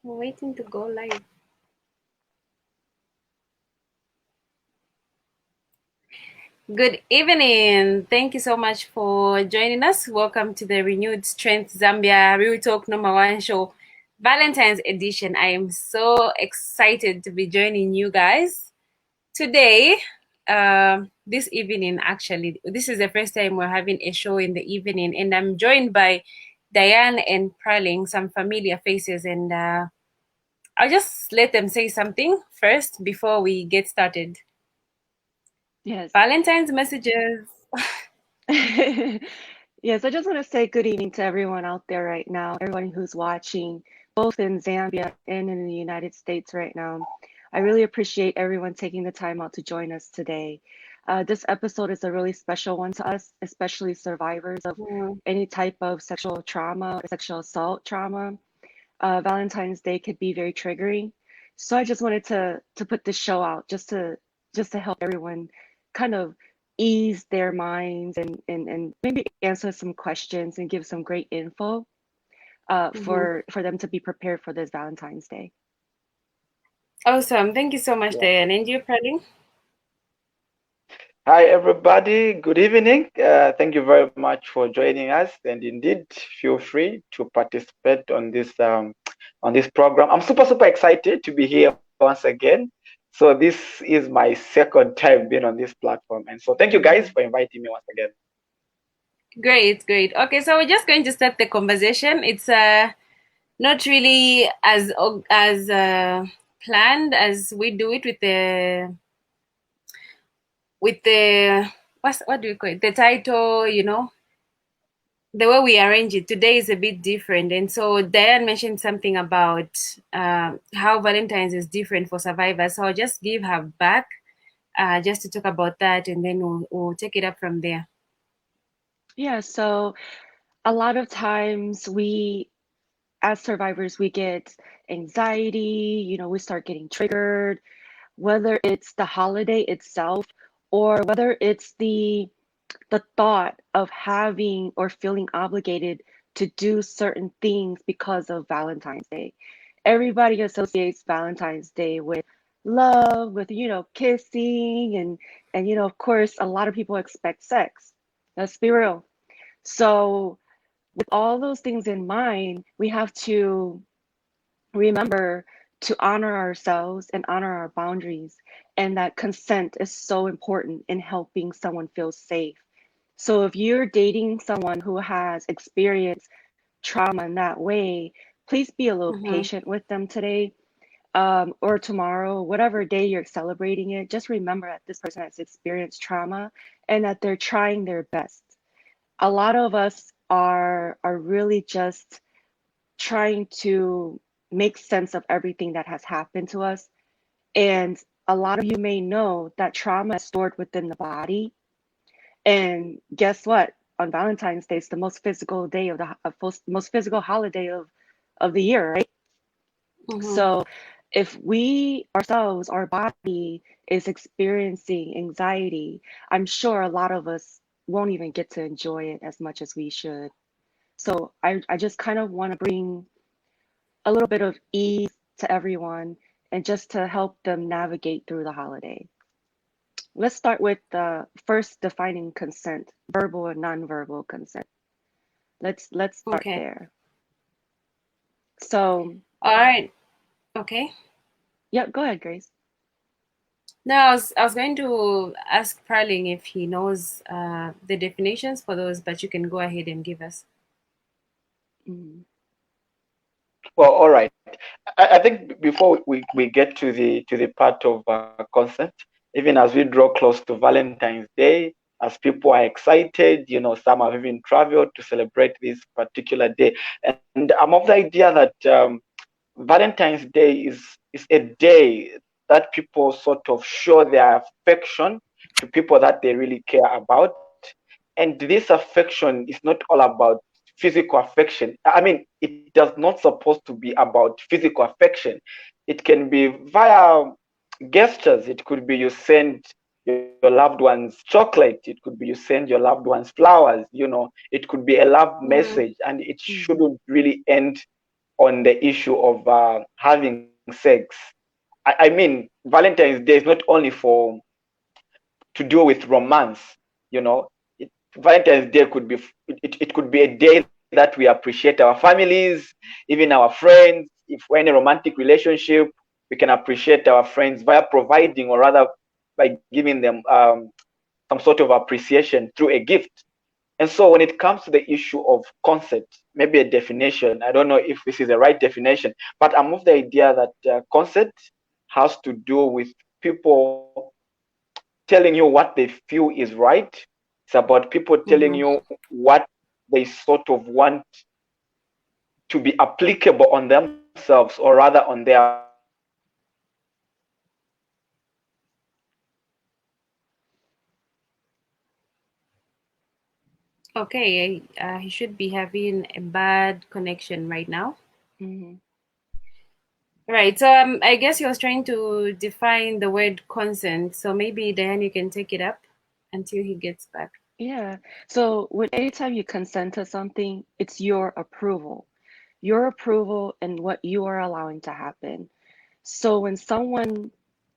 We're waiting to go live. Good evening. Thank you so much for joining us. Welcome to the renewed Strength Zambia Real Talk #1 show, Valentine's edition. I am so excited to be joining you guys today. This evening, actually, this is the first time we're having a show in the evening, and I'm joined by Diane and Praling, some familiar faces, and I'll just let them say something first before we get started. Yes. Valentine's messages. Yes, I just want to say good evening to everyone out there right now, everyone who's watching, both in Zambia and in the United States right now. I really appreciate everyone taking the time out to join us today. This episode is a really special one to us, especially survivors of Mm, any type of sexual trauma or sexual assault trauma. Valentine's Day could be very triggering. So I just wanted to put this show out just to help everyone kind of ease their minds and maybe answer some questions and give some great info mhm. for them to be prepared for this Valentine's Day. Awesome. Thank you so much, Yeah. Diane. And you, Praling? Hi, everybody. Good evening. Thank you very much for joining us, and indeed, feel free to participate on this program. I'm super excited to be here once again. So this is my second time being on this platform, and so thank you guys for Mhm. inviting me once again. Great, great. Okay, so we're just going to start the conversation. It's not really as planned as we do it with the what do we call it? The title, the way we arrange it today is a bit different. And so Diane mentioned something about how Valentine's is different for survivors. So I'll just give her back just to talk about that, and then we'll take it up from there. Yeah, so a lot of times as survivors, we get anxiety, we start getting triggered, whether it's the holiday itself or whether it's the thought of having or feeling obligated to do certain things because of Valentine's Day. Everybody associates Valentine's Day with love, with kissing and of course a lot of people expect sex. Let's be real. So with all those things in mind, we have to remember to honor ourselves and honor our boundaries, and that consent is so important in helping someone feel safe. So if you're dating someone who has experienced trauma in that way, please be a little Mm-hmm. patient with them today, or tomorrow, whatever day you're celebrating it. Just remember that this person has experienced trauma and that they're trying their best. A lot of us are really just trying to make sense of everything that has happened to us. And a lot of you may know that trauma is stored within the body. And guess what? On Valentine's Day, it's the most physical day most physical holiday of the year, right? Mm-hmm. So if we ourselves, our body is experiencing anxiety, I'm sure a lot of us won't even get to enjoy it as much as we should. So I just kind of want to bring a little bit of ease to everyone and just to help them navigate through the holiday. Let's start with the first defining consent, verbal and nonverbal consent. Let's start Okay. there. So, All right. Okay. yeah, go ahead, Grace. Now, I was going to ask Praling if he knows the definitions for those, but you can go ahead and give us. Mm, Well, all right. I think before we get to the part of consent, even as we draw close to Valentine's Day, as people are excited, some have even traveled to celebrate this particular day. And I'm of the idea that Valentine's Day is a day that people sort of show their affection to people that they really care about. And this affection is not all about physical affection. I mean, it does not supposed to be about physical affection. It can be via gestures. It could be you send your loved ones chocolate. It could be you send your loved ones flowers. It could be a love Mm-hmm. message, and it mhm, shouldn't really end on the issue of having sex. I mean, Valentine's Day is not only for to do with romance. You know, Valentine's Day could be it could be a day that we appreciate our families, even our friends. If we're in a romantic relationship, we can appreciate our friends via providing, or rather, by giving them some sort of appreciation through a gift. And so, when it comes to the issue of consent, maybe a definition, I don't know if this is the right definition, but I'm of the idea that consent has to do with people telling you what they feel is right. It's about people telling Mm-hmm. you what they sort of want to be applicable on themselves, or rather on their partner. And so when it comes to the issue of consent, Okay, he should be having a bad connection right now. Hmm. Right. So I guess he was trying to define the word consent. So maybe Diane, you can take it up until he gets back. Yeah. So when anytime you consent to something, it's your approval and what you are allowing to happen. So when someone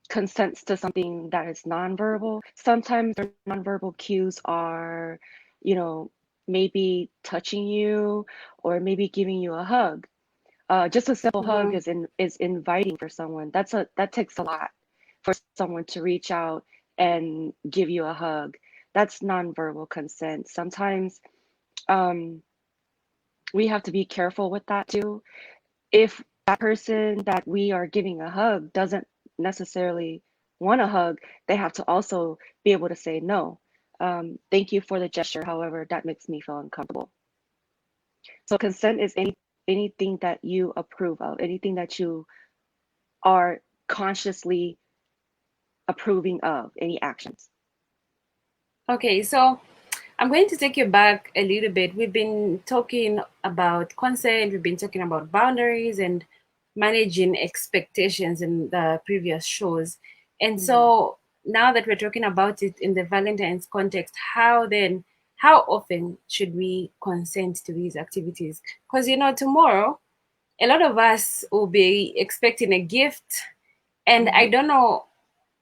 consents to something that is nonverbal, sometimes their nonverbal cues are, you know, maybe touching you or maybe giving you a hug. Just a simple hug Mm-hmm. is inviting for someone. That takes a lot for someone to reach out and give you a hug. That's nonverbal consent. Sometimes um, we have to be careful with that too. If that person that we are giving a hug doesn't necessarily want a hug, they have to also be able to say no. Thank you for the gesture. However, that makes me feel uncomfortable. So consent is anything that you approve of, anything that you are consciously approving of, any actions. Okay, so I'm going to take you back a little bit. We've been talking about consent, we've been talking about boundaries and managing expectations in the previous shows. And Hmm. so now that we're talking about it in the Valentine's context, how often should we consent to these activities? Because, tomorrow, a lot of us will be expecting a gift, and I Hmm. don't know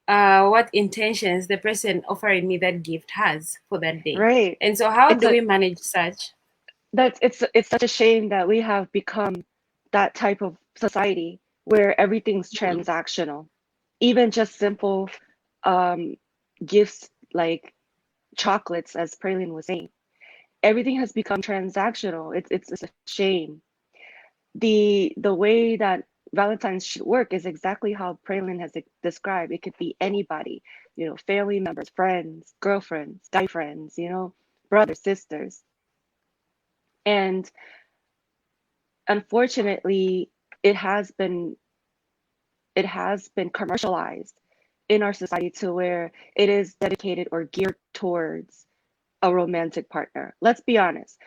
what intentions the person offering me that gift has for that day. Right. And so, how It's do a we manage such? it's such a shame that we have become that type of society where everything's Mhm. transactional. Even just simple um, gifts like chocolates, as Praline was saying, everything has become transactional. It's a shame. The way that Valentine's should work is exactly how Praline has described. It could be anybody, family members, friends, girlfriends, guy friends, brothers, sisters. And unfortunately, it has been it has been commercialized in our society to where it is dedicated or geared towards a romantic partner. Let's be honest.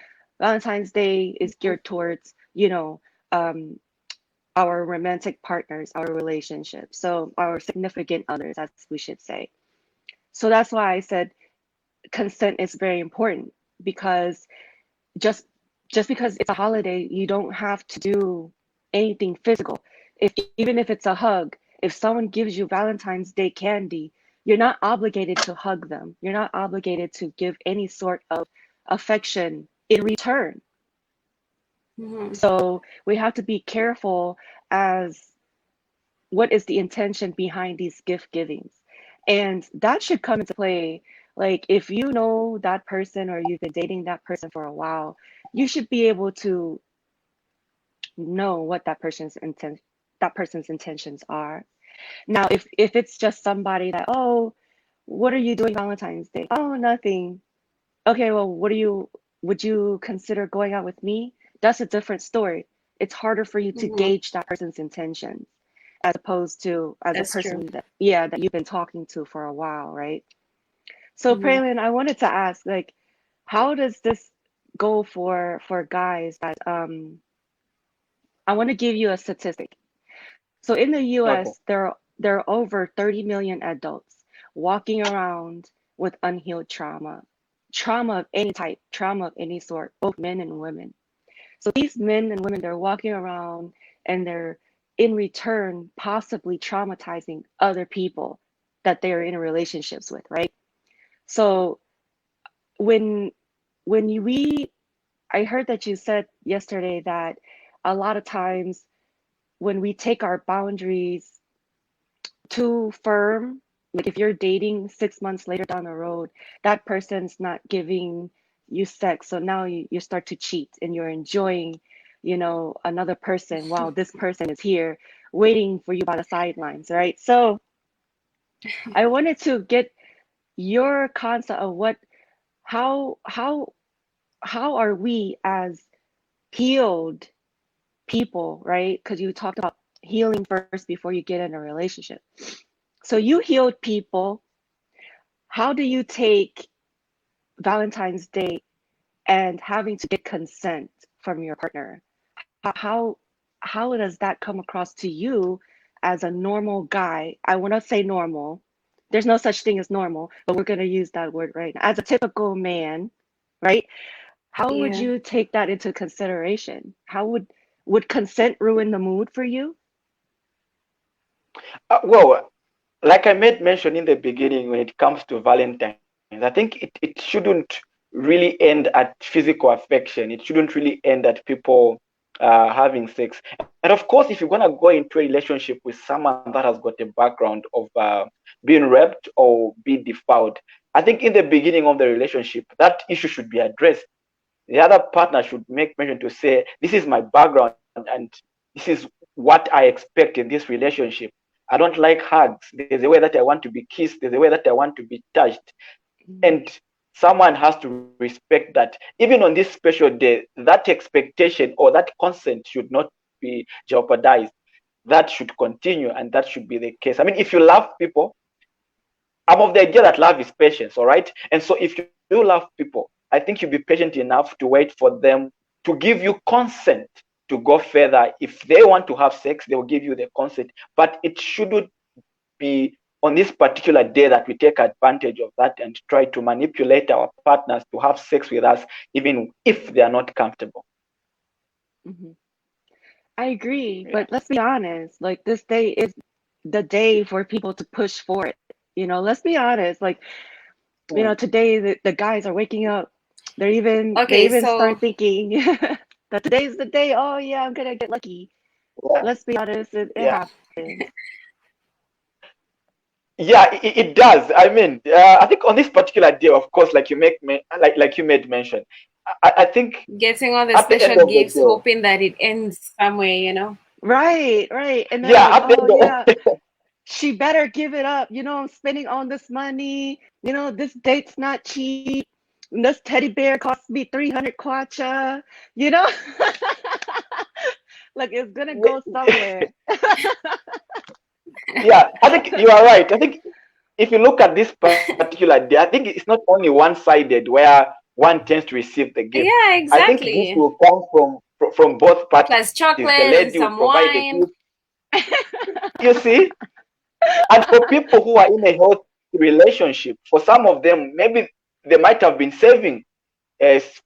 Valentine's Day is geared towards, um, our romantic partners, our relationships, so our significant others, as we should say. So that's why I said consent is very important because just just because it's a holiday, you don't have to do anything physical. If even if it's a hug, if someone gives you Valentine's Day candy, you're not obligated to hug them. You're not obligated to give any sort of affection in return. Mhm. So we have to be careful as what is the intention behind these gift givings. And that should come into play. Like if you know that person or you've been dating that person for a while, you should be able to know what that person's intentions are. Now, if it's just somebody that, oh, what are you doing Valentine's Day? Oh, nothing. Okay, well, would you consider going out with me? That's a different story. It's harder for you to Mhm. gauge that person's intentions as opposed to as a That's true. person that, yeah, that you've been talking to for a while, right? So Mhm. Praylin, I wanted to ask, like, how does this go for guys that I want to give you a statistic. So in the okay. US, there are over 30 million adults walking around with unhealed trauma. Trauma of any type, trauma of any sort, both men and women. So these men and women, they're walking around and they're in return possibly traumatizing other people that they're in relationships with, right? So when we I heard that you said yesterday that a lot of times when we take our boundaries too firm, like if you're dating 6 months later down the road, that person's not giving you sex. So now you start to cheat and you're enjoying, another person while this person is here waiting for you by the sidelines, right? So I wanted to get your concept of how how how are we as healed people, right? Because you talked about healing first before you get in a relationship. So you healed people. How do you take Valentine's Day and having to get consent from your partner? How how does that come across to you as a normal guy? I want to say normal. There's no such thing as normal, but we're going to use that word right now. As a typical man, right? How would Yeah. you take that into consideration? How would consent ruin the mood for you? Well, like I made mention in the beginning, when it comes to Valentine's, I think it shouldn't really end at physical affection. It shouldn't really end at people having sex. And of course, if you're gonna go into a relationship with someone that has got a background of being raped or being defiled, I think in the beginning of the relationship, that issue should be addressed. The other partner should make mention to say, "This is my background, and this is what I expect in this relationship. I don't like hugs. There's a way that I want to be kissed. There's a way that I want to be touched." Mhm, And someone has to respect that. Even on this special day, that expectation or that consent should not be jeopardized. That should continue, and that should be the case. I mean, if you love people, I'm of the idea that love is patience, all right? And so if you love people, I think you'll be patient enough to wait for them to give you consent to go further. If they want to have sex, they will give you the consent. But it shouldn't be on this particular day that we take advantage of that and try to manipulate our partners to have sex with us, even if they are not comfortable. mhm. I agree, Yeah. but let's be honest, like this day is the day for people to push for it. Let's be honest, like, Mm. today the guys are waking up. They Okay, even so start thinking that today's the day. Oh yeah, I'm gonna get lucky. Yeah. Let's be honest, it Yeah. happens. Yeah, it does. I mean, I think on this particular day, of course, like like you made mention, I think getting all the at the end special of the gifts, day, hoping that it ends somewhere. Right, right. And then yeah, like, at the oh end yeah, of, she better give it up. I'm spending all this money. This date's not cheap. And this teddy bear cost me 300 kwacha. You know, like it's gonna go somewhere. yeah, I think you are right. I think if you look at this particular day, I think it's not only one-sided where one tends to receive the gift. Yeah, I think this exactly. will come from both parties. Plus The chocolate lady and will some provide the wine. gift, you see. And for people who are in a healthy relationship, for some of them, maybe they might have been saving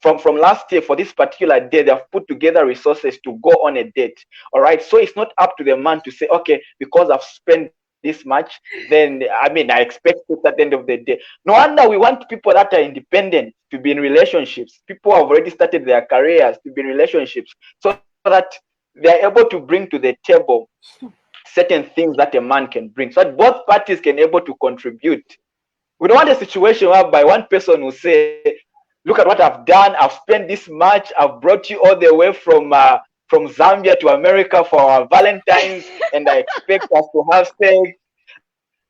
from last year for this particular day. They have put together resources to go on a date. All right, so it's not up to the man to say, okay, because I've spent this much, then I mean I expect it at the end of the day. No wonder we want people that are independent to be in relationships. People who have already started their careers to be in relationships, so that they are able to bring to the table certain things that a man can bring, so that both parties can able to contribute. We don't want a situation whereby one person will say, "Look at what I've done. I've spent this much. I've brought you all the way from Zambia to America for our Valentines, and I expect us to have sex."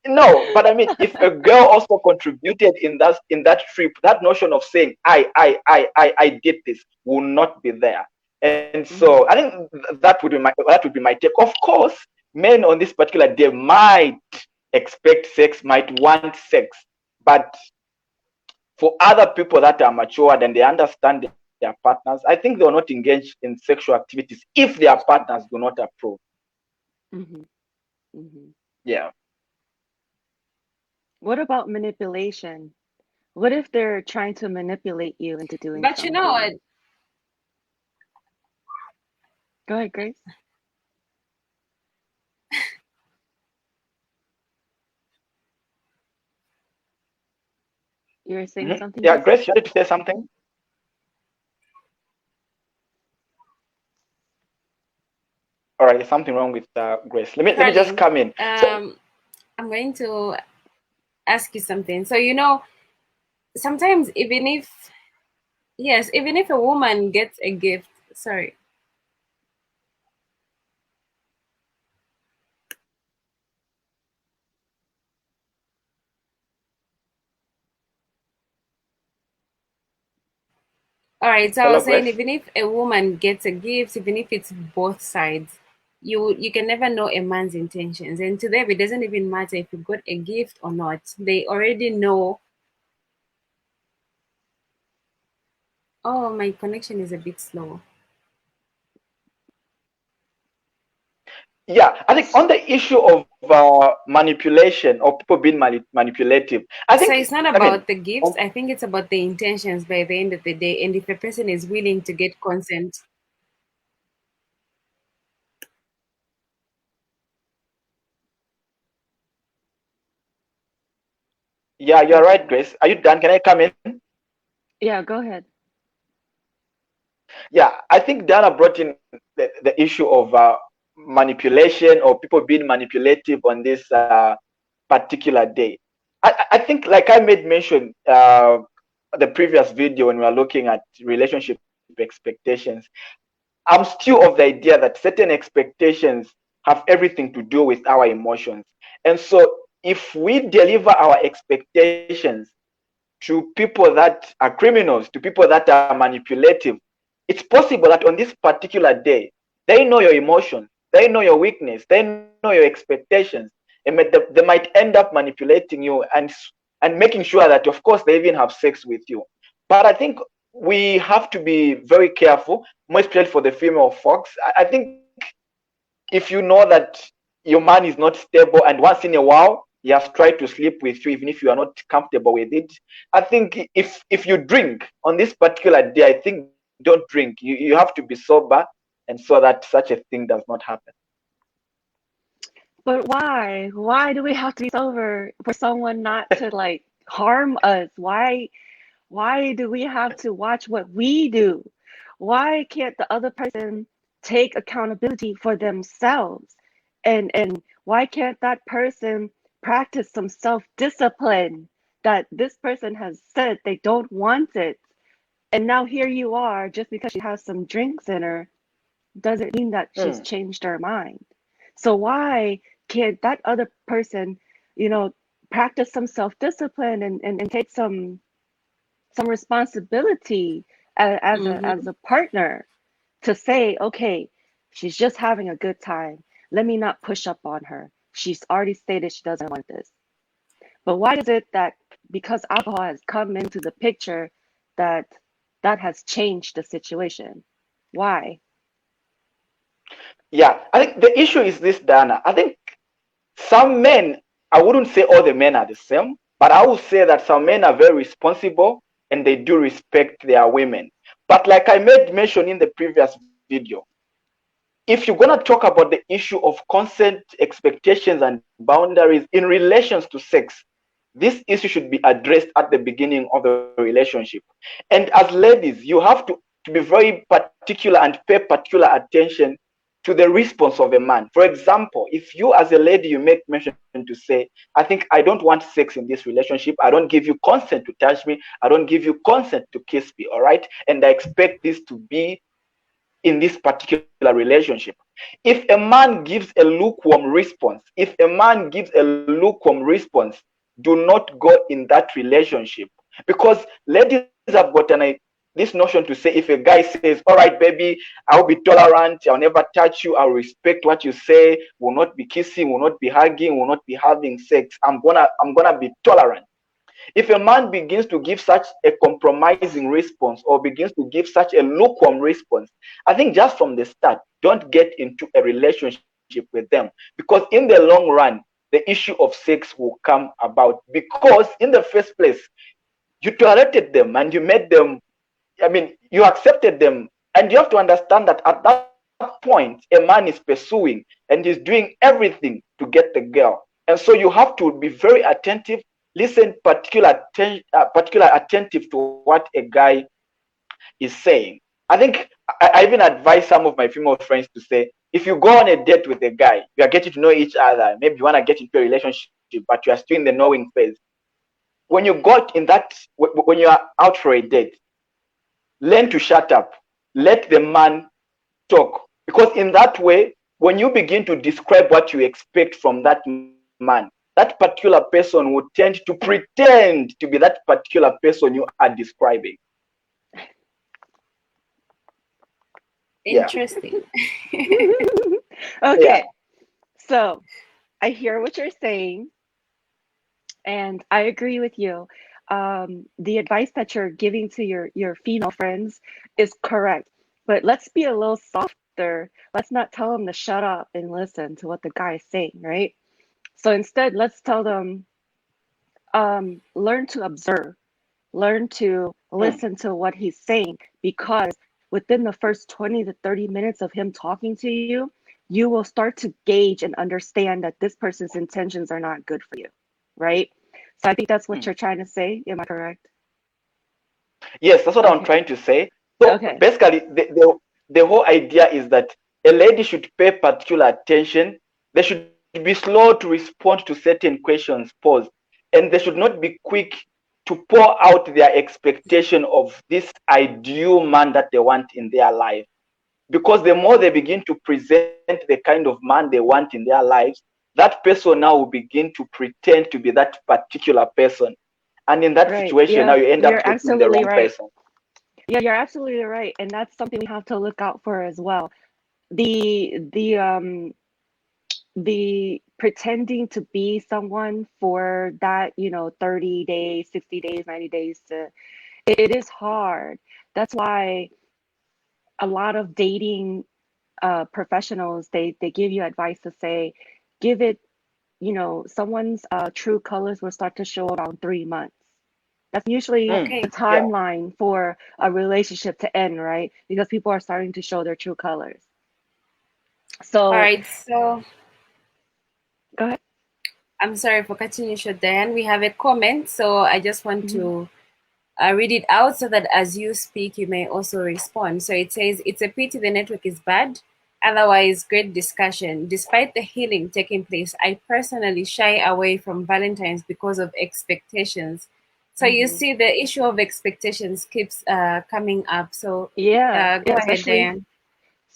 No, but I mean, if a girl also contributed in that trip, that notion of saying, I did this," will not be there. And so I Mhm, think that would be my take. Of course, men on this particular day might expect sex, might want sex, but for other people that are matured and they understand their partners, I think they will not engage in sexual activities if their partners do not approve. mhm, mhm. Yeah. What about manipulation? What if they're trying to manipulate you into doing But you know what? something? Go ahead, Grace. You were saying something, Yeah, Grace? Grace, you wanted to say something? All right, there's something wrong with Grace. Let me just Carly, come in. So I'm going to ask you something. So, sometimes even if, yes, even if a woman gets a gift, sorry. All right, so I hello, was saying Grace. even if a woman gets a gift, even if it's both sides, you can never know a man's intentions. And to them, it doesn't even matter if you got a gift or not. They already know. Oh, my connection is a bit slow. Yeah, I think on the issue of manipulation or people being manipulative, I So think, it's not I mean, about the gifts. I think it's about the intentions by the end of the day. And if a person is willing to get consent, yeah, you're right, Grace. Are you done? Can I come in? Yeah, go ahead. Yeah, I think Dana brought in the issue of manipulation or people being manipulative on this particular day. I think, like I made mention the previous video when we were looking at relationship expectations, I'm still of the idea that certain expectations have everything to do with our emotions. And so if we deliver our expectations to people that are criminals, to people that are manipulative, it's possible that on this particular day, they know your emotions, they know your weakness, they know your expectations, and they might end up manipulating you and making sure that, of course, they even have sex with you. But I think we have to be very careful, more especially for the female folks. I think if you know that your man is not stable and once in a while he has tried to sleep with you, even if you are not comfortable with it, I think if you drink on this particular day, I think don't drink. You have to be sober, and so that such a thing does not happen. But why? Why do we have to be sober for someone not to like harm us? Why do we have to watch what we do? Why can't the other person take accountability for themselves? And why can't that person practice some self-discipline that this person has said they don't want it? And now here you are, just because she has some drinks in her, doesn't mean that she's Hmm. changed her mind. So why can't that other person, you know, practice some self-discipline and take some responsibility as mm-hmm. a partner to say, okay, she's just having a good time. Let me not push up on her. She's already stated she doesn't want this. But why is it that because alcohol has come into the picture that that has changed the situation? Why? Yeah, I think the issue is this, Dana. I think some men, I wouldn't say all the men are the same, but I would say that some men are very responsible and they do respect their women. But like I made mention in the previous video, if you're going to talk about the issue of consent, expectations, and boundaries in relations to sex, this issue should be addressed at the beginning of the relationship. And as ladies, you have to be very particular and pay particular attention to the response of a man. For example, if you as a lady, you make mention to say, I think I don't want sex in this relationship. I don't give you consent to touch me. I don't give you consent to kiss me. All right. And I expect this to be in this particular relationship. If a man gives a lukewarm response, if a man gives a lukewarm response, do not go in that relationship, because ladies have gotten this notion to say, if a guy says, all right, baby, I'll be tolerant, I'll never touch you, I'll respect what you say, will not be kissing, will not be hugging, will not be having sex, I'm gonna be tolerant. If a man begins to give such a compromising response or begins to give such a lukewarm response, I think just from the start, don't get into a relationship with them, because in the long run, the issue of sex will come about, because in the first place, you tolerated them and you made them, I mean, you accepted them. And you have to understand that at that point, point, a man is pursuing and is doing everything to get the girl. And so you have to be very attentive, listen particular attentive to what a guy is saying. I think I even advise some of my female friends to say, if you go on a date with a guy, you are getting to know each other, maybe you want to get into a relationship, but you are still in the knowing phase. When you got in that, when you are out for a date, learn to shut up. Let the man talk. Because in that way, when you begin to describe what you expect from that man, that particular person will tend to pretend to be that particular person you are describing. Yeah. Interesting. Yeah. Okay, so I hear what you're saying, and I agree with you. The advice that you're giving to your female friends is correct, but let's be a little softer. Let's not tell them to shut up and listen to what the guy is saying, right? So instead, let's tell them, learn to observe, learn to Mm, listen to what he's saying, because within the first 20 to 30 minutes of him talking to you, you will start to gauge and understand that this person's intentions are not good for you, right? So I think that's what mm. you're trying to say. Am I correct? Yes, that's what I'm Okay. trying to say. So Okay. basically, the whole idea is that a lady should pay particular attention. They should be slow to respond to certain questions, pause, and they should not be quick to pour out their expectation of this ideal man that they want in their life. Because the more they begin to present the kind of man they want in their lives, that person now will begin to pretend to be that particular person. And in that Right. situation, now Yeah, you end up you're getting the absolutely wrong right. person. Yeah, you're absolutely right. And that's something we have to look out for as well. The pretending to be someone for that, 30 days, 60 days, 90 days to it is hard. That's why a lot of dating professionals, they give you advice to say, give it, someone's true colors will start to show around 3 months. That's usually Mm, the Okay. yeah. timeline for a relationship to end, right? Because people are starting to show their true colors. All So right. So go ahead. I'm sorry for cutting you short, Diane. We have a comment, so I just want Mhm. to read it out so that as you speak, you may also respond. So it says, "It's a pity the network is bad. Otherwise, great discussion. Despite the healing taking place, I personally shy away from Valentine's because of expectations." So you Mhm. see, the issue of expectations keeps coming up. So Yeah, go yeah, ahead, Diane.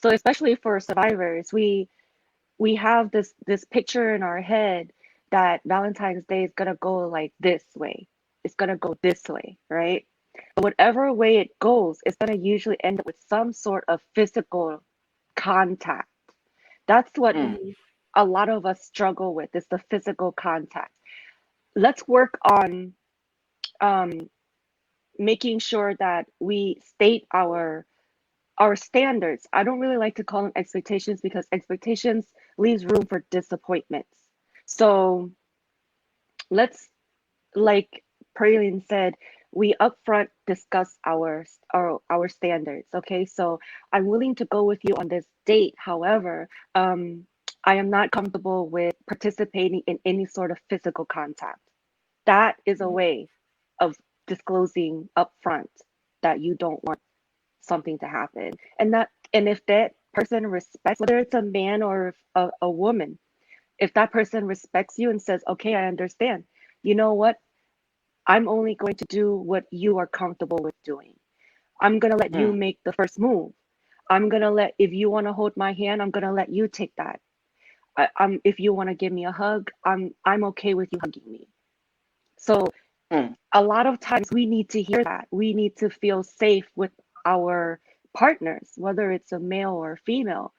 especially for survivors, we have this picture in our head that Valentine's Day is gonna go like this way. It's gonna go this way, right? But whatever way it goes, it's gonna usually end up with some sort of physical contact. That's what Mm, Mhm. a lot of us struggle with, is the physical contact. Let's work on um, making sure that we state our standards. I don't really like to call them expectations because expectations leaves room for disappointments. So let's, like Praline said, we upfront discuss our standards. Okay, so I'm willing to go with you on this date. However, I am not comfortable with participating in any sort of physical contact. That is a way of disclosing upfront that you don't want something to happen. And if that person respects, whether it's a man or a woman, if that person respects you and says, okay, I understand, you know what, I'm only going to do what you are comfortable with doing. I'm going to let you mm, make the first move. I'm going to let, if you want to hold my hand, I'm going to let you take that. If you want to give me a hug, I'm okay with you hugging me. So mm, a lot of times we need to hear that. We need to feel safe with our partners, whether it's a male or female.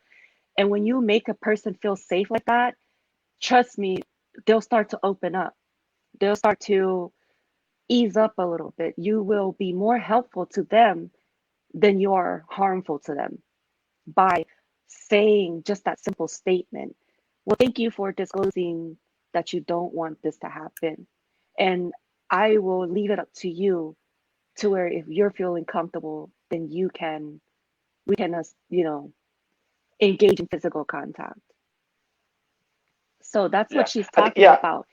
And when you make a person feel safe like that, trust me, they'll start to open up. They'll start to ease up a little bit. You will be more helpful to them than you are harmful to them by saying just that simple statement. Well, thank you for disclosing that you don't want this to happen. And I will leave it up to you to where if you're feeling comfortable, then we can, engage in physical contact. So that's what Yeah. she's I think, talking yeah, about.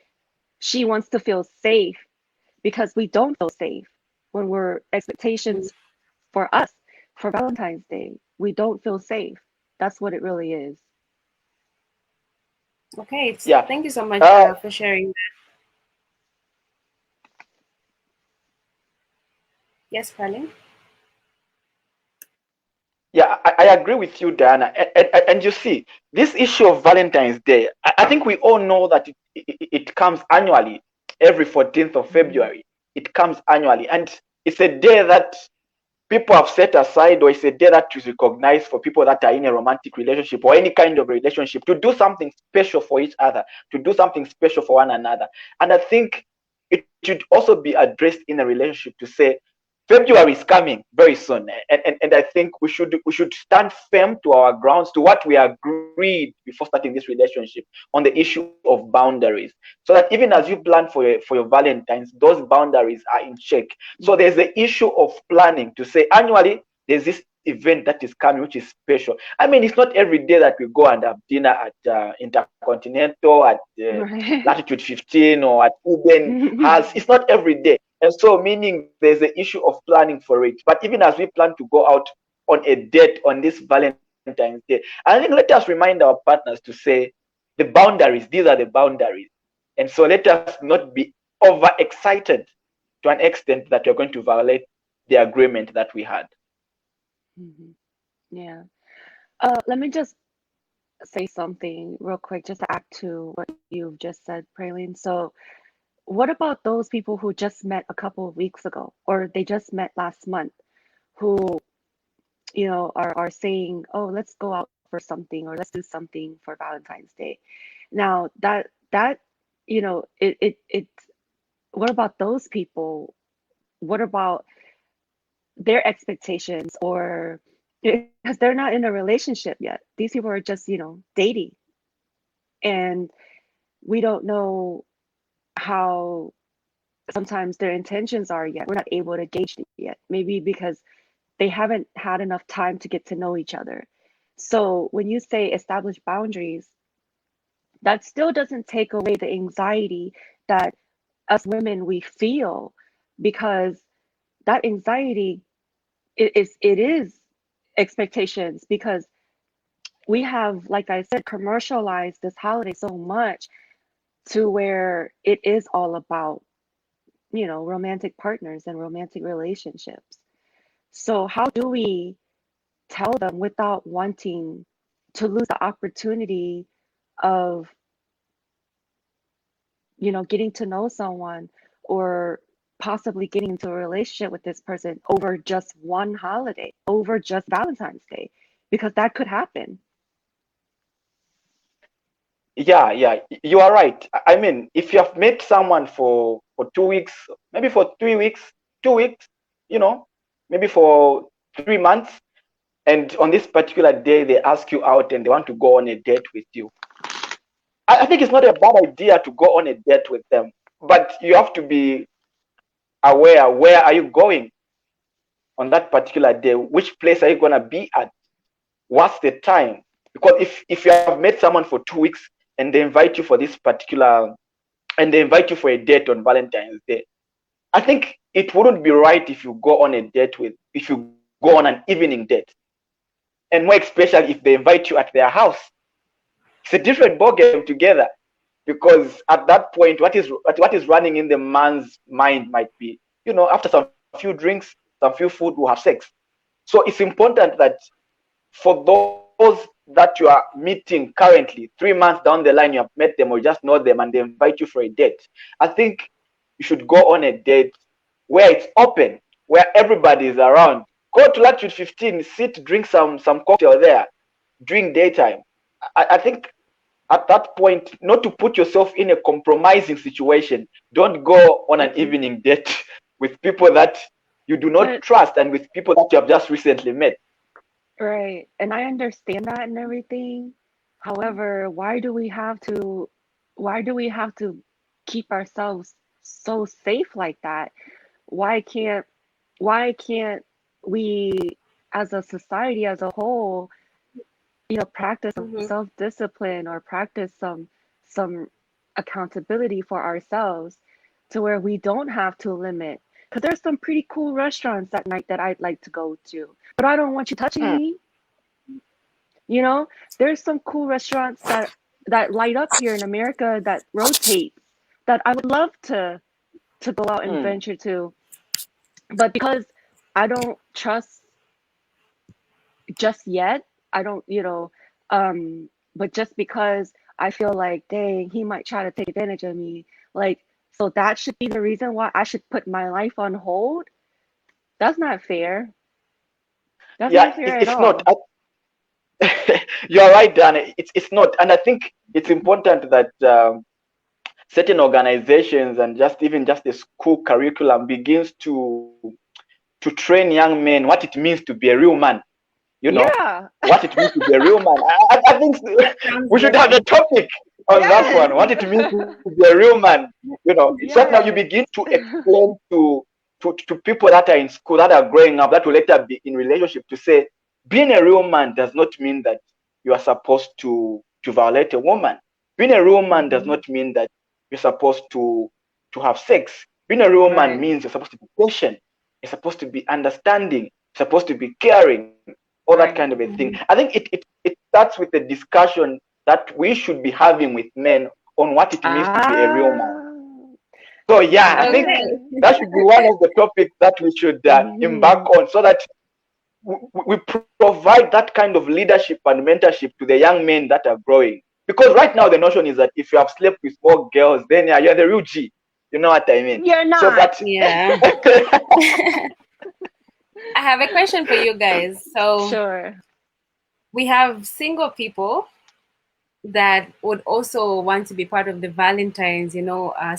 She wants to feel safe because we don't feel safe when we're expectations for us for Valentine's Day. We don't feel safe. That's what it really is. Okay, yeah. thank you so much Uh, for sharing. Yes, Colin. Yeah, I agree with you, Diana. And you see, this issue of Valentine's Day, I think we all know that it comes annually, every 14th of Mhm. February. It comes annually. And it's a day that people have set aside, or it's a day that is recognized for people that are in a romantic relationship or any kind of relationship to do something special for each other, to do something special for one another. And I think it should also be addressed in a relationship to say February is coming very soon, and I think we should stand firm to our grounds, to what we agreed before starting this relationship, on the issue of boundaries, so that even as you plan Mhm. for your Valentines, those boundaries are in check. So there's Mhm. the issue of planning to say annually there's this event that is coming which is special. I mean, it's not every day that we go and have dinner at Intercontinental, at Right. Latitude 15, or at Uben has. It's not every day, and so meaning there's an issue of planning for it. But even as we plan to go out on a date on this Valentine's Day, I think let us remind our partners to say the boundaries. These are the boundaries, and so let us not be overexcited to an extent that we're going to violate the agreement that we had. Mhm. Yeah. Let me just say something real quick, just to add to what you've just said, Praline. So, what about those people who just met a couple of weeks ago, or they just met last month, who, are saying, "Oh, let's go out for something, or let's do something for Valentine's Day." Now, that it. What about those people? What about their expectations, or because they're not in a relationship yet? These people are just, dating, and we don't know how sometimes their intentions are yet. We're not able to gauge it yet. Maybe because they haven't had enough time to get to know each other. So when you say establish boundaries, that still doesn't take away the anxiety that us women we feel, because that anxiety it is expectations, because we have, like I said, commercialized this holiday so much to where it is all about, romantic partners and romantic relationships. So how do we tell them without wanting to lose the opportunity of, getting to know someone, or possibly getting into a relationship with this person over just one holiday, over just Valentine's Day, because that could happen. Yeah, yeah, you are right. I mean, if you have met someone for 2 weeks, maybe for 3 weeks, 2 weeks, you know, maybe for 3 months, and on this particular day they ask you out and they want to go on a date with you, I think it's not a bad idea to go on a date with them, but you have to be aware, where are you going on that particular day? Which place are you gonna be at? What's the time? Because if you have met someone for 2 weeks and they invite you for this particular and they invite you for a date on Valentine's Day, I think it wouldn't be right if you go on a date with if you go on an evening date, and more especially if they invite you at their house. It's a different ballgame together, because at that point, what is running in the man's mind might be, after some few drinks, some few food, we'll have sex. So it's important that for those that you are meeting currently, 3 months down the line, you have met them or just know them and they invite you for a date, I think you should go on a date where it's open, where everybody is around. Go to Latitude 15, sit, drink some cocktail there during daytime. I think at that point, not to put yourself in a compromising situation. Don't go on an Mhm. evening date with people that you do not But trust and with people that you have just recently met. right, and I understand that and everything. However, why do we have to keep ourselves so safe like that? Why can't why can't we, as a society as a whole, practice some Mm-hmm. self-discipline or practice some accountability for ourselves to where we don't have to limit. Because there's some pretty cool restaurants at night that I'd like to go to, but I don't want you touching Mm, me. You know, there's some cool restaurants that light up here in America that rotate that I would love to go out and mm. venture to, but because I don't trust just yet, I don't, but just because I feel like, dang, he might try to take advantage of me, like, so that should be the reason why I should put my life on hold. That's not fair. That's Yeah, not fair at it's not. all. You're right, Dan. It's not, and I think it's important that certain organizations and just the school curriculum begins to train young men what it means to be a real man. You know Yeah. what it means to be a real man. I think Sounds we should have a good. topic on that Yes. one. What it means to be a real man. Right now you Yes. begin to explain to people that are in school that are growing up that will later be in relationship to say being a real man does not mean that you are supposed to violate a woman. Being a real man does Hmm. not mean that you're supposed to have sex. Being a real man Right. means you're supposed to be patient. You're supposed to be understanding. You're supposed to be caring. All that kind of a Right. thing. Mm-hmm. I think it starts with a discussion that we should be having with men on what it means to be a real man. Ah. So yeah, I think Okay. Okay. that should be one of the topics that we should embark Hmm. on, so that we provide that kind of leadership and mentorship to the young men that are growing. Because right now the notion is that if you have slept with more girls, then yeah, you're the real G. You know what I mean? You're So, not. but Yeah. I have a question for you guys. So Sure. we have single people that would also want to be part of the Valentines,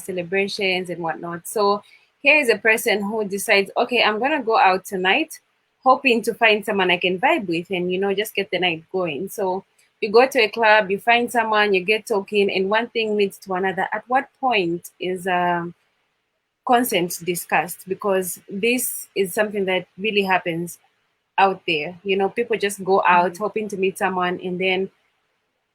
celebrations and whatnot. So here is a person who decides, okay, I'm gonna go out tonight, hoping to find someone I can vibe with and just get the night going. So you go to a club, you find someone, you get talking, and one thing leads to another. At what point is consent discussed? Because this is something that really happens out there. People just go out Mhm. hoping to meet someone, and then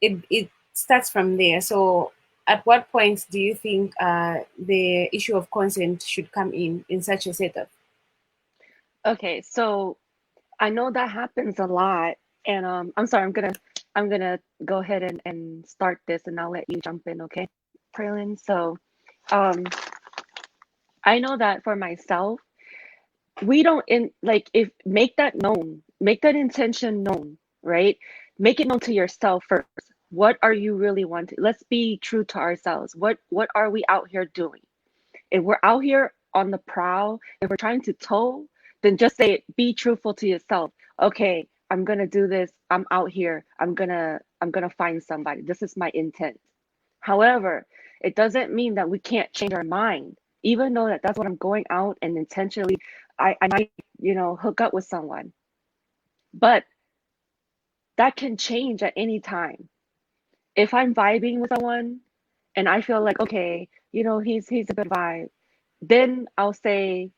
it starts from there. So, at what point do you think the issue of consent should come in such a setup? Okay, so I know that happens a lot, and I'm sorry, I'm gonna go ahead and start this, and I'll let you jump in, okay, Praylin? So, um, I know that for myself, we don't in like if make that known, make that intention known, right? Make it known to yourself first. What are you really wanting? Let's be true to ourselves. What are we out here doing? If we're out here on the prowl, if we're trying to tow, then just say it. Be truthful to yourself. Okay, I'm gonna do this. I'm out here. I'm gonna find somebody. This is my intent. However, it doesn't mean that we can't change our mind. Even though that's what I'm going out and intentionally, I might hook up with someone, but that can change at any time. If I'm vibing with someone and I feel like okay, he's a good vibe, then I'll say,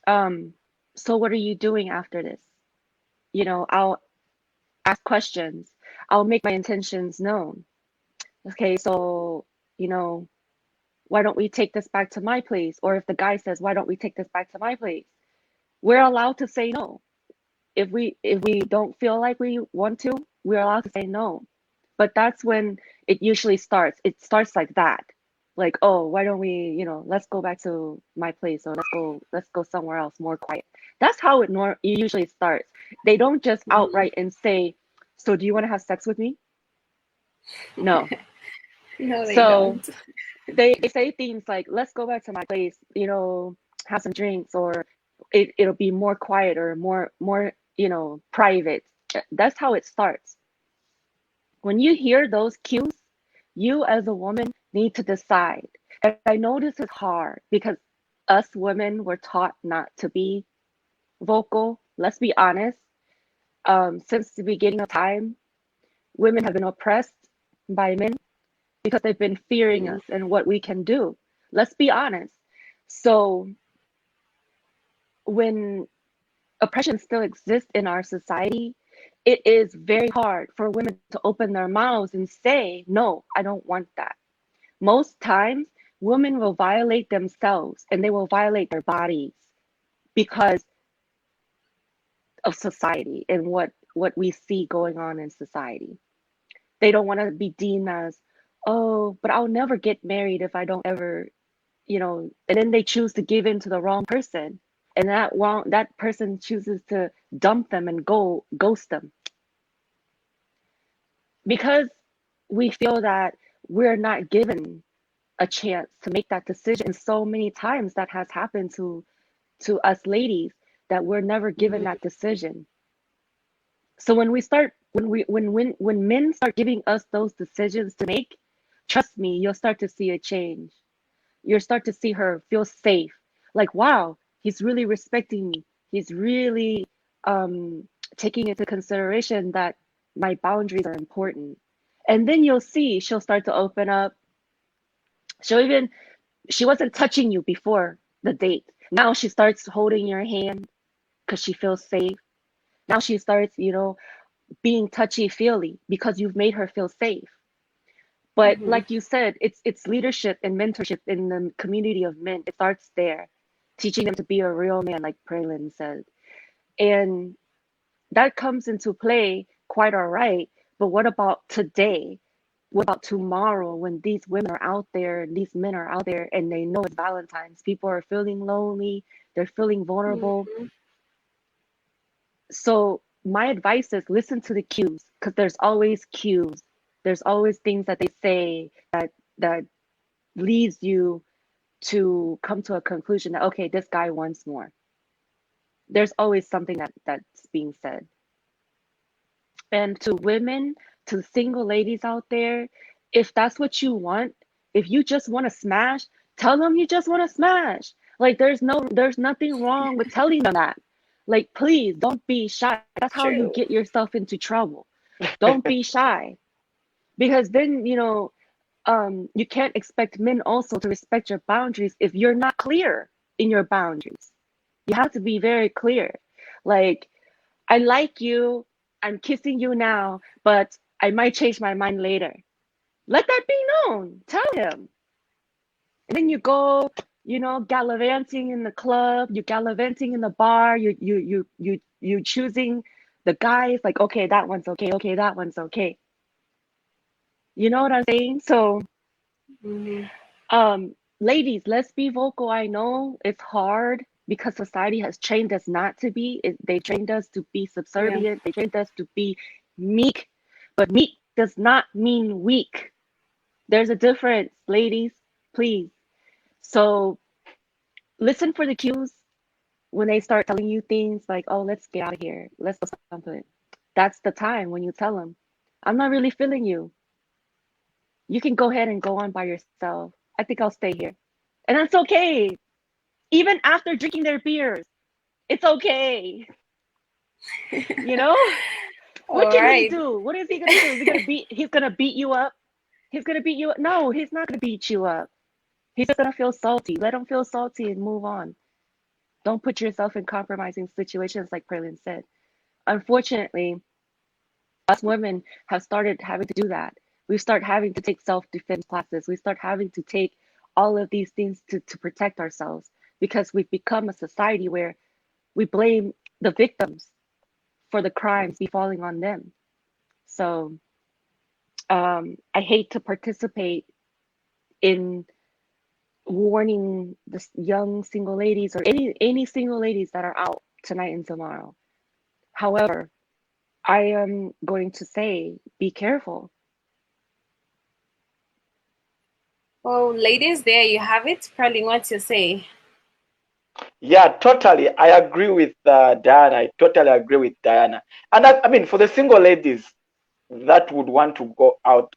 um, so what are you doing after this? I'll ask questions. I'll make my intentions known. Okay, so, you know, why don't we take this back to my place? Or if the guy says, why don't we take this back to my place? We're allowed to say no. If we don't feel like we want to, we're allowed to say no. But that's when it usually starts. It starts like that. Like, oh, why don't we, let's go back to my place, or let's go somewhere else more quiet. That's how it usually starts. They don't just Mhm. outright and say, so do you want to have sex with me? No. No, they So don't. they say things like, let's go back to my place, have some drinks, or it'll be more quiet or more private. That's how it starts. When you hear those cues, you as a woman need to decide. And I know this is hard because us women were taught not to be vocal. Let's be honest. Since the beginning of time, women have been oppressed by men because they've been fearing Mhm. us and what we can do. Let's be honest. So when oppression still exists in our society, it is very hard for women to open their mouths and say, no, I don't want that. Most times, women will violate themselves and they will violate their bodies because of society and what we see going on in society. They don't want to be deemed as, oh, but I'll never get married if I don't ever, and then they choose to give in to the wrong person. And that person chooses to dump them and go ghost them because we feel that we're not given a chance to make that decision. And so many times that has happened to us ladies that we're never given that decision. So when men start giving us those decisions to make, trust me, you'll start to see a change. You'll start to see her feel safe. Like, wow, he's really respecting me. He's really taking into consideration that my boundaries are important. And then you'll see she'll start to open up. She wasn't touching you before the date. Now she starts holding your hand because she feels safe. Now she starts, being touchy feely because you've made her feel safe. But Mm-hmm. like you said, it's leadership and mentorship in the community of men. It starts there, teaching them to be a real man, like Praylin said. And that comes into play quite all right. But what about today? What about tomorrow when these women are out there and these men are out there and they know it's Valentine's? People are feeling lonely, they're feeling vulnerable. Mm-hmm. So my advice is listen to the cues because there's always cues. There's always things that they say that leads you to come to a conclusion that okay, this guy wants more. There's always something that's being said. And to women, to single ladies out there, if that's what you want, if you just want to smash, tell them you just want to smash. Like there's nothing wrong with telling them that. Like please don't be shy. That's how you True. get yourself into trouble. Don't be shy. Because then, you can't expect men also to respect your boundaries if you're not clear in your boundaries. You have to be very clear. Like, I like you, I'm kissing you now, but I might change my mind later. Let that be known. Tell him. And then you go, gallivanting in the club, you gallivanting in the bar, you choosing the guys like, okay, that one's okay, that one's okay. You know what I'm saying? So, Mm-hmm. ladies, let's be vocal. I know it's hard because society has trained us not to be. They trained us to be Yeah. subservient. They trained us to be meek, but meek does not mean weak. There's a difference, ladies, please. So listen for the cues when they start telling you things like, oh, let's get out of here. Let's go something. That's the time when you tell them, I'm not really feeling you. You can go ahead and go on by yourself. I think I'll stay here. And that's okay. Even after drinking their beers, it's okay. You know? What All can he right. do? What is he gonna do? He's gonna beat you up? He's gonna beat you up? No, he's not gonna beat you up. He's just gonna feel salty. Let him feel salty and move on. Don't put yourself in compromising situations like Praylin said. Unfortunately, us women have started having to do that. We start having to take self-defense classes. We start having to take all of these things to protect ourselves because we've become a society where we blame the victims for the crimes befalling on them. So I hate to participate in warning the young single ladies or any single ladies that are out tonight and tomorrow. However, I am going to say be careful. Well, ladies, there you have it. Probably what you say. Yeah, totally. I agree with Diana. I totally agree with Diana. And I mean, for the single ladies that would want to go out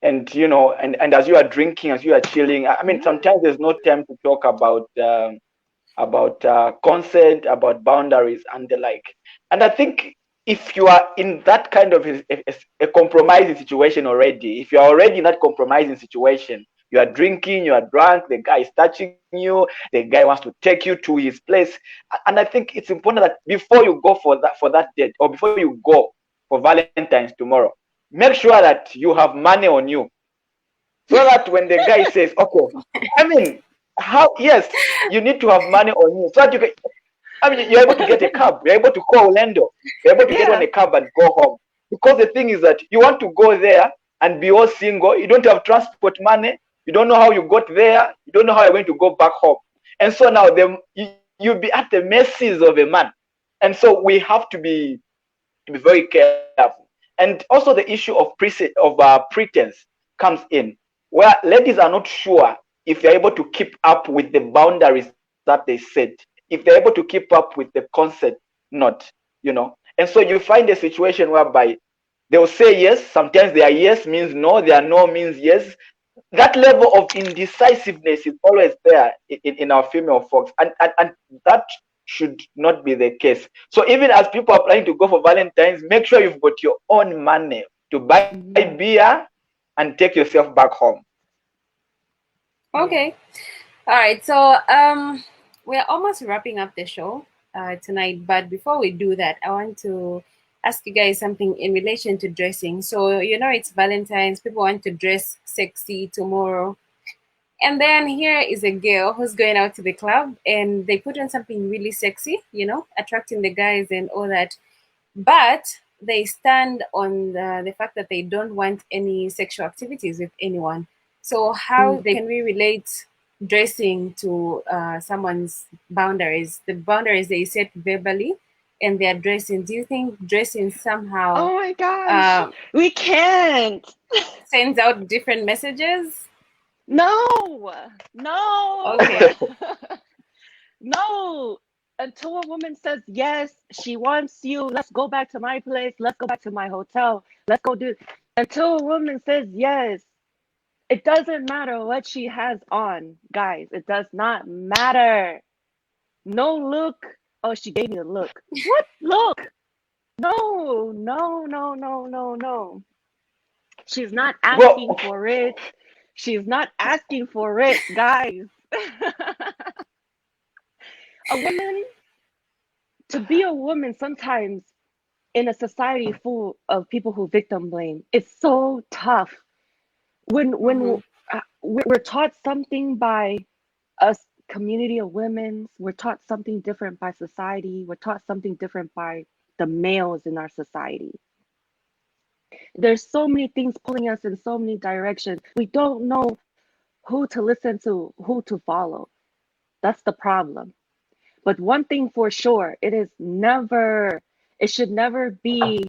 and and as you are drinking, as you are chilling, I mean, sometimes there's no time to talk about consent, about boundaries, and the like. And I think if you are in that kind of a compromising situation already, if you are already in that compromising situation, you are drinking, you are drunk, the guy is touching you, the guy wants to take you to his place, and I think it's important that before you go for that date or before you go, for Valentine's tomorrow, make sure that you have money on you, so that when the guy says, okay, I mean, how, yes, you need to have money on you so that you can, I mean, you're able to get a cab, you're able to call Orlando, you're able to get on Yeah. a cab and go home. Because the thing is that you want to go there and be all single, you don't have transport money, you don't know how you got there, you don't know how you're going to go back home. And so now you'll be at the mercies of a man. And so we have to be very careful. And also the issue of pretense comes in, where ladies are not sure if they're able to keep up with the boundaries that they set, if they're able to keep up with the concept not. And so you find a situation whereby they'll say yes, sometimes their yes means no, their no means yes. That level of indecisiveness is always there in our female folks, and that should not be the case. So even as people are planning to go for Valentine's, make sure you've got your own money to buy Mhm. beer and take yourself back home. Yeah. Okay. All right. So we're almost wrapping up the show tonight, but before we do that, I want to ask you guys something in relation to dressing. So it's Valentine's. People want to dress sexy tomorrow. And then here is a girl who's going out to the club and they put on something really sexy, attracting the guys and all that. But they stand on the fact that they don't want any sexual activities with anyone. So, how They can we relate dressing to someone's boundaries, the boundaries they set verbally and their dressing? Do you think dressing somehow Oh my gosh. uh, We can't. sends out different messages? No. No. Okay. No. Until a woman says yes, she wants you. Let's go back to my place. Let's go back to my hotel. Let's go do. Until a woman says yes, it doesn't matter what she has on, guys. It does not matter. No look. Oh, she gave me a look. What look? No, no, no, no, no, no. She's not Well, asking for it. She's not asking for it, guys. A woman, to be a woman sometimes in a society full of people who victim blame, it's so tough. When Mm-hmm. we're taught something by us community of women, we're taught something different by society, we're taught something different by the males in our society. There's so many things pulling us in so many directions. We don't know who to listen to, who to follow. That's the problem. But one thing for sure, it should never be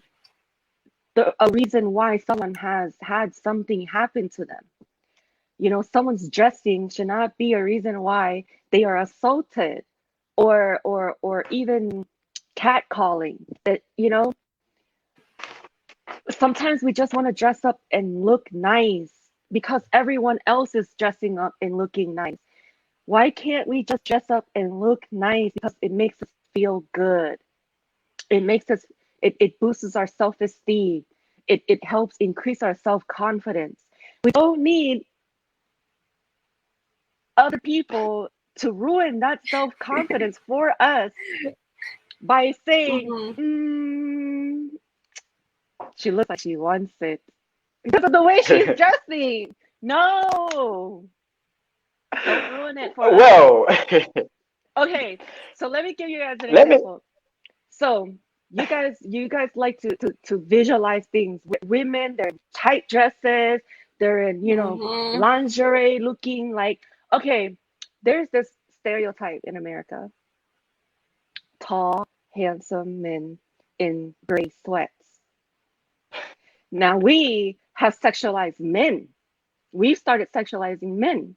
a reason why someone has had something happen to them. Someone's dressing should not be a reason why they are assaulted or even catcalling. Sometimes we just want to dress up and look nice because everyone else is dressing up and looking nice. Why can't we just dress up and look nice because it makes us feel good? It makes us it boosts our self-esteem. It helps increase our self-confidence. We don't need other people to ruin that self-confidence for us by saying, Mm-hmm. she looks like she wants it because of the way she's dressing. No, don't ruin it for us. well, Okay, so let me give you guys an let me. example. So you guys like to visualize things. Women, they're in tight dresses, they're in, Mm-hmm. lingerie looking like, okay, there's this stereotype in America. Tall, handsome men in gray sweats. Now we have sexualized men. We've started sexualizing men.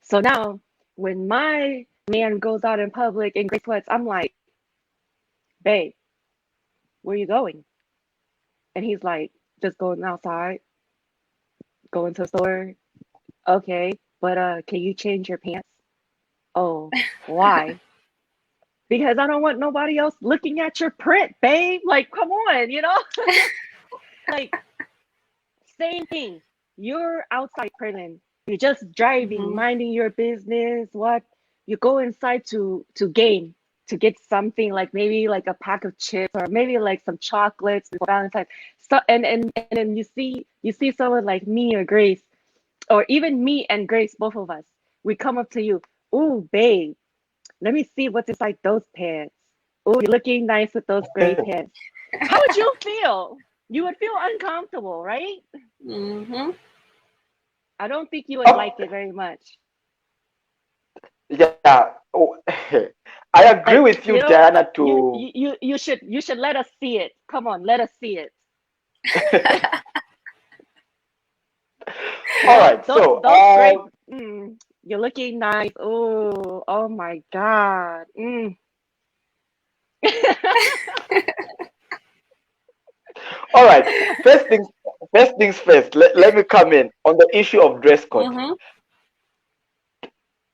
So now when my man goes out in public in gray sweats, I'm like, babe, where are you going? And he's like, just going outside, going to the store. Okay, but can you change your pants? Oh, why? Because I don't want nobody else looking at your print, babe. Like, come on, like, same thing. You're outside printing. You're just driving, Mm-hmm. minding your business. What? You go inside to game, to get something like maybe like a pack of chips or maybe like some chocolates before Valentine's. So and then you see someone like me or Grace, or even me and Grace, both of us, we come up to you, ooh, babe, let me see what's inside those pants. Ooh, you're looking nice with those gray pants. How would you feel? You would feel uncomfortable, right? Mm-hmm. I don't think you would like Oh, it very much. yeah. Oh, I agree Like, with you, you know, Diana. To you should let us see it. Come on, let us see it. all right. So, Those great. You're looking nice. Oh, oh my God. all right. First things first. Things first. Let me come in on the issue of dress code. Mm-hmm.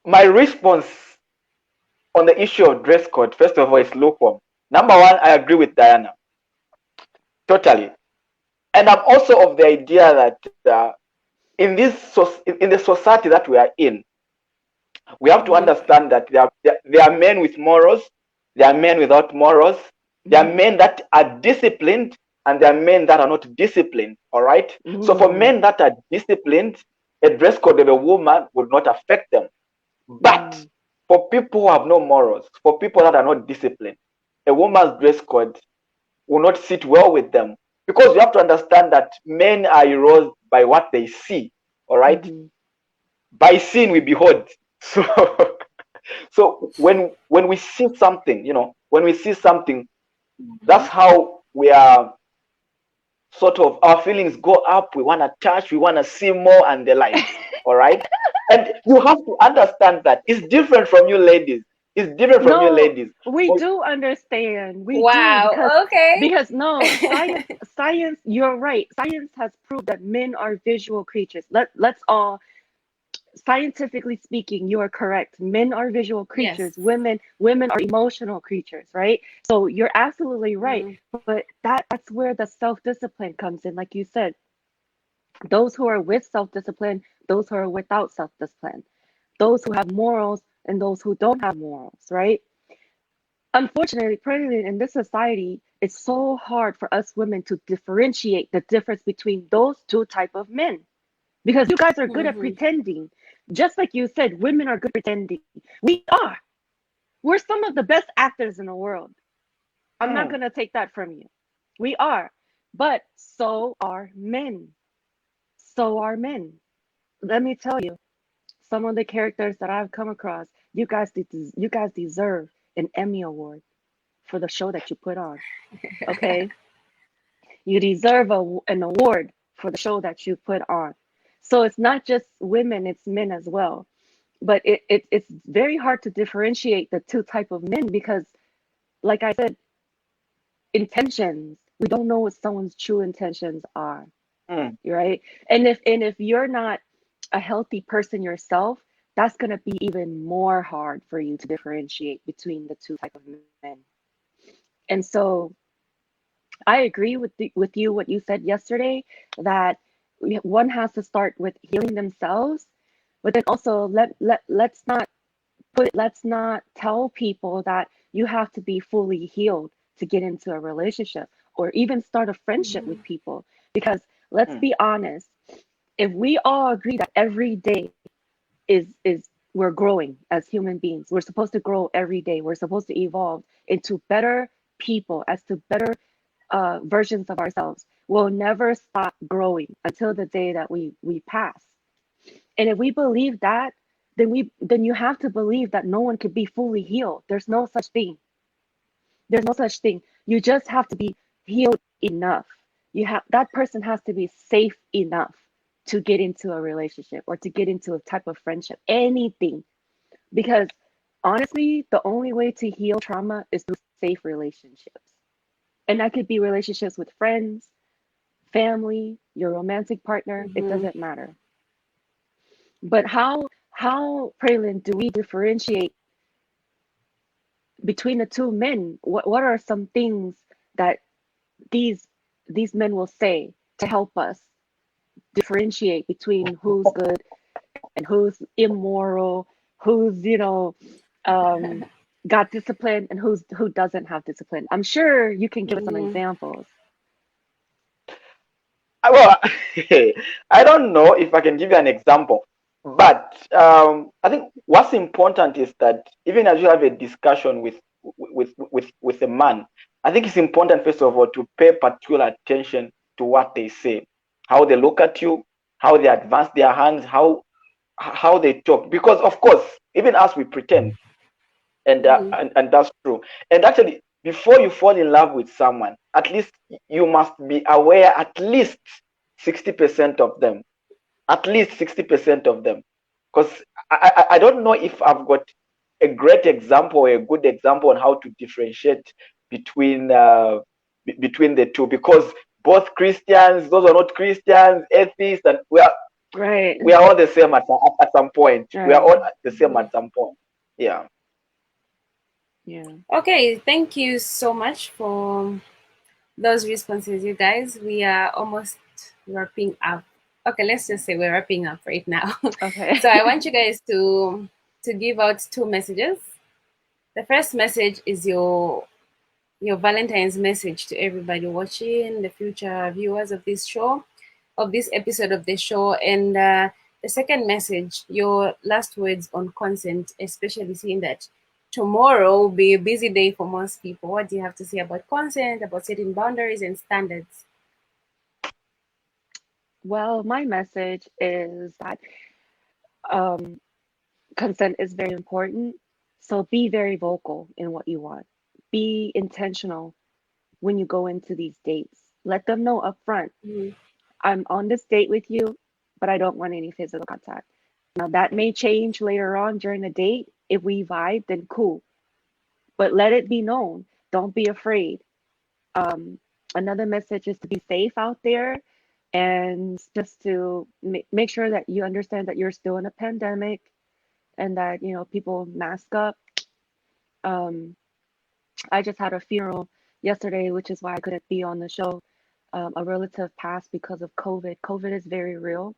My response on the issue of dress code, first of all, is lukewarm. Number one, I agree with Diana totally, and I'm also of the idea that in the society that we are in, we have to Mm-hmm. understand that there are men with morals, there are men without morals, there are Mm-hmm. men that are disciplined, and there are men that are not disciplined. All right. So for Mm, men that are disciplined, a dress code of a woman would not affect them. But mm, for people who have no morals, for people that are not disciplined, a woman's dress code will not sit well with them, because you have to understand that men are erased by what they see. All right. mm-hmm. By seeing we behold. So so when we see something, when we see something, that's how we are, sort of, our feelings go up. We want to touch, we want to see more, and the likes. All right. And you have to understand that it's different from you ladies. It's different from you No, ladies. we But, do understand. We do Wow. Okay. because no, science, you're right. Science has proved that men are visual creatures. Let's all, scientifically speaking, you are correct. Men are visual Yes. creatures. Women are emotional creatures, right? So you're absolutely right. Mm-hmm. But that's where the self-discipline comes in. Like you said, those who are with self-discipline, those who are without self-discipline, those who have morals and those who don't have morals, right? Unfortunately, currently in this society, it's so hard for us women to differentiate the difference between those two type of men because you guys are good at Mm-hmm. pretending. Just like you said, women are good at pretending. We are. We're some of the best actors in the world. I'm not mm, going to take that from you. We are. But so are men. So are men. Let me tell you, some of the characters that I've come across, you guys deserve an Emmy award for the show that you put on. Okay, you deserve an award for the show that you put on. So it's not just women, it's men as well. But it's very hard to differentiate the two type of men because, like I said, intentions, we don't know what someone's true intentions are, mm, right? And if you're not a healthy person yourself, that's going to be even more hard for you to differentiate between the two type of men. And so I agree with you what you said yesterday, that one has to start with healing themselves, but then also let's not tell people that you have to be fully healed to get into a relationship or even start a friendship Mm-hmm. with people, because let's mm, be honest, if we all agree that every day is we're growing as human beings, we're supposed to grow every day, we're supposed to evolve into better people, as to better versions of ourselves. We'll never stop growing until the day that we pass. And if we believe that, then you have to believe that no one can be fully healed. There's no such thing. There's no such thing. You just have to be healed enough. You have that person has to be safe enough to get into a relationship or to get into a type of friendship, anything. Because honestly, the only way to heal trauma is through safe relationships. And that could be relationships with friends, family, your romantic partner, it Mm-hmm. doesn't matter. But how Praylin do we differentiate between the two men? What are some things that these these men will say to help us differentiate between who's good and who's immoral, who's um got discipline and who doesn't have discipline? I'm sure you can give us some Mm-hmm. examples. Well, I don't know if I can give you an example, but I think what's important is that even as you have a discussion with a man, I think it's important first of all to pay particular attention to what they say, how they look at you, how they advance their hands, how they talk. Because of course, even as we pretend, Mm-hmm. and that's true. And actually, before you fall in love with someone, at least you must be aware at least 60% of them, at least 60% of them, because I don't know if I've got a great example or a good example on how to differentiate between between the two, because both Christians, those are not Christians, atheists, and Right. we are all the same at some point. We are Right. all the same Mm-hmm. at some point. Yeah. Yeah. Okay, thank you so much for those responses, you guys. We are almost wrapping up. Okay, let's just say we're wrapping up right now. Okay. So I want you guys to give out two messages. The first message is your Valentine's message to everybody watching, the future viewers of this show, of this episode of the show, and the second message, your last words on consent, especially seeing that tomorrow will be a busy day for most people. What do you have to say about consent, about setting boundaries and standards? Well, my message is that um, consent is very important. So be very vocal in what you want. Be intentional when you go into these dates. Let them know upfront, Mm-hmm. I'm on this date with you, but I don't want any physical contact. Now, that may change later on during the date. If we vibe, then cool. But let it be known. Don't be afraid. Um, Another message is to be safe out there and just to make sure that you understand that you're still in a pandemic and that, people mask up. Um, I just had a funeral yesterday, which is why I couldn't be on the show. A relative passed because of COVID. COVID is very real.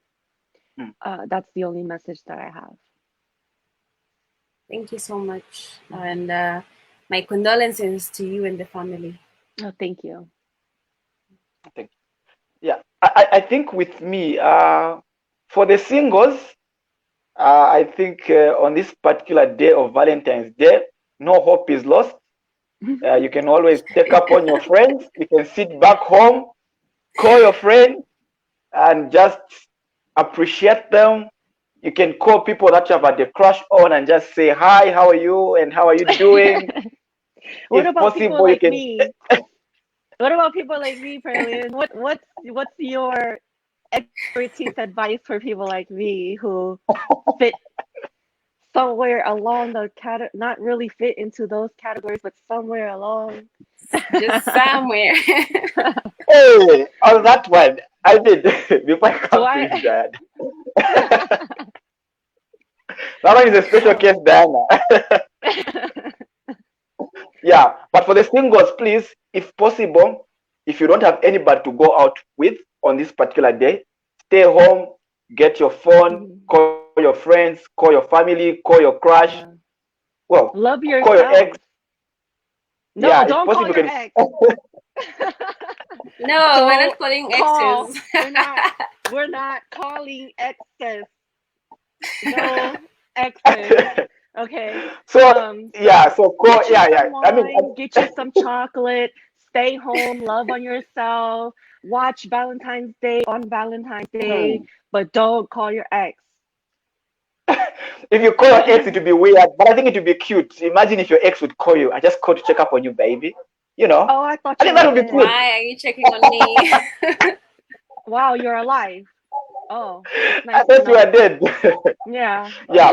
Mm. That's the only message that I have. Thank you so much. Mhm. And my condolences to you and the family. Oh, thank you. Thank you. Yeah, I think with me, for the singles, I think on this particular day of Valentine's Day, no hope is lost. You can always take up on your friends. You can sit back home, call your friend, and just appreciate them. You can call people that you have had a crush on and just say hi, how are you, and how are you doing? What If about people possible, you like can. me? What about people like me, Perlin? What's your expertise advice for people like me who fit somewhere along the not really fit into those categories, but somewhere along? Just somewhere. Hey, on that one, I did before I Do come to his I? dad. That one is a special Oh. case, Diana. Yeah, but for the singles, please, if possible, if you don't have anybody to go out with on this particular day, stay home, get your phone, Mhm. call your friends, call your family, call your crush. Yeah. Well, Love call your ex. yourself. Yeah, No, if don't possible, call you your can. ex. No, we're not Don't calling call. exes. We're not calling exes. No exes. Okay. So yeah, So so call. get you Yeah, yeah. some wine, get you some chocolate, stay home, love on yourself, watch Valentine's Day on Valentine's Day, hmm. but don't call your ex. If you call your ex, it would be weird, but I think it would be cute. Imagine if your ex would call you. I just called to check up on you, baby. You know, Oh, I I thought you think were that would be cute. dead. Why are you checking on me? Wow, you're alive. Oh, that's I nice to thought you know. were dead. Yeah. Yeah,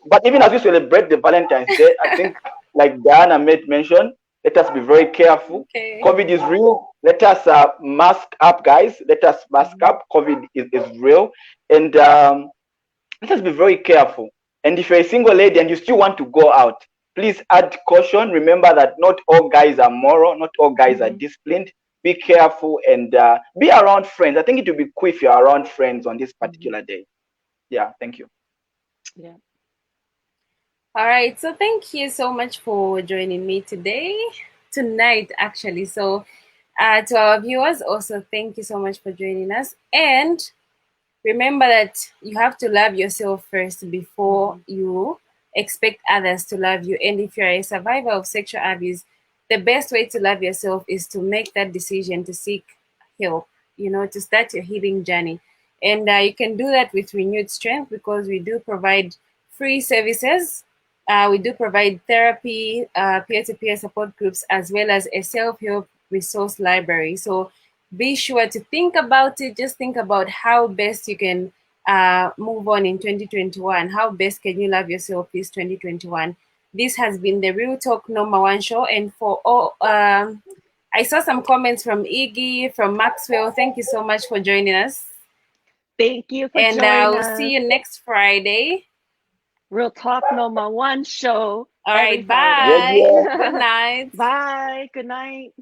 but even as we celebrate the Valentine's Day, I think like Diana made mention, let us be very careful. Okay. COVID is real. Let us mask up, guys. Let us mask Mhm. up. COVID is real, and let us be very careful. And if you're a single lady and you still want to go out, please add caution. Remember that not all guys are moral, not all guys are Mhm. disciplined. Be careful and be around friends. I think it will be cool if you're around friends on this Mhm. particular day. Yeah, thank you. Yeah. All right. So thank you so much for joining me tonight, actually. So, to our viewers, also thank you so much for joining us. And remember that you have to love yourself first before Mhm. you expect others to love you. And if you're a survivor of sexual abuse, the best way to love yourself is to make that decision to seek help, to start your healing journey. And you can do that with renewed strength because we do provide free services. We do provide therapy, peer to peer support groups, as well as a self help resource library. So be sure to think about it. Just think about how best you can move on in 2021. How best can you love yourself this 2021? This has been the Real Talk Number One show. And for all, I saw some comments from Iggy, from Maxwell. Thank you so much for joining us. Thank you for And joining we'll see us. you next Friday. Real Talk Number One show All every right, Yeah, Friday. bye. yeah. Good night. Bye. Good night.